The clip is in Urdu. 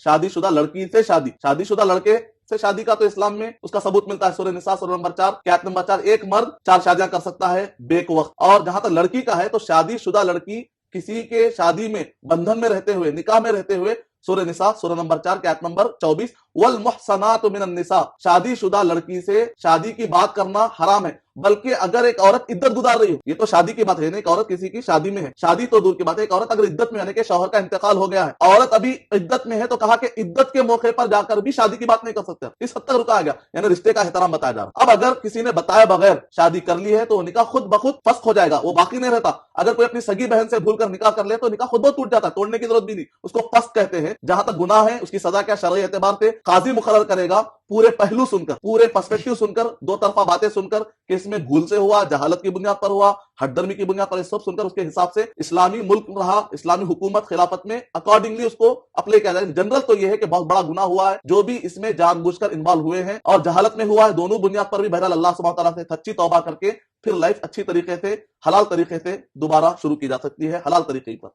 شادی شدہ لڑکی سے شادی شدہ لڑکے سے شادی کا تو اسلام میں اس کا ثبوت ملتا ہے سورہ نساء سورہ نمبر 4 کی آیت نمبر 4. ایک مرد 4 شادیاں کر سکتا ہے بیک وقت. اور جہاں تک لڑکی کا ہے تو شادی شدہ لڑکی کسی کے شادی میں بندھن میں رہتے ہوئے نکاح میں رہتے ہوئے سورہ نساء سورہ نمبر 4 کی آیت نمبر 24 والمحصنات من النساء شادی شدہ لڑکی سے شادی کی بات کرنا حرام ہے. بلکہ اگر ایک عورت عدت گزار رہی ہو, یہ تو شادی کی بات ہے, ایک عورت کسی کی شادی میں ہے, شادی تو دور کی بات ہے, ایک عورت اگر عدت میں, یعنی کہ شوہر کا انتقال ہو گیا ہے, عورت ابھی عدت میں ہے, تو کہا کہ عدت کے موقع پر جا کر بھی شادی کی بات نہیں کر سکتے. اس حد تک رکا گیا, یعنی رشتے کا احترام بتایا جا رہا. اب اگر کسی نے بتایا بغیر شادی کر لی ہے تو نکاح خود بخود فسخ ہو جائے گا, وہ باقی نہیں رہتا. اگر کوئی اپنی سگی بہن سے بھول کر نکاح کر لے تو نکاح خود بہت ٹوٹ جاتا ہے, توڑنے کی ضرورت بھی نہیں, اس کو فسخ کہتے ہیں. جہاں تک گناہ ہے اس کی سزا کیا شرعی اعتبار سے قاضی مقرر کرے گا, پورے پہلو سن کر, پورے پرسپیکٹو سن کر, دو طرفہ باتیں سن کر کہ اس میں بھول سے ہوا, جہالت کی بنیاد پر ہوا, ہٹ درمی کی بنیاد پر, اس سب سن کر اس کے حساب سے اسلامی ملک رہا, اسلامی حکومت خلافت میں اکارڈنگلی اس کو اپلائی کیا جائے. جنرل تو یہ ہے کہ بہت بڑا گناہ ہوا ہے, جو بھی اس میں جان بوجھ کر انوالو ہوئے ہیں اور جہالت میں ہوا ہے, دونوں بنیاد پر بھی بہرحال اللہ سبحانہ تعالیٰ سے سچی توبہ کر کے پھر لائف اچھی طریقے سے حلال طریقے سے دوبارہ شروع کی جا سکتی ہے, حلال طریقے پر.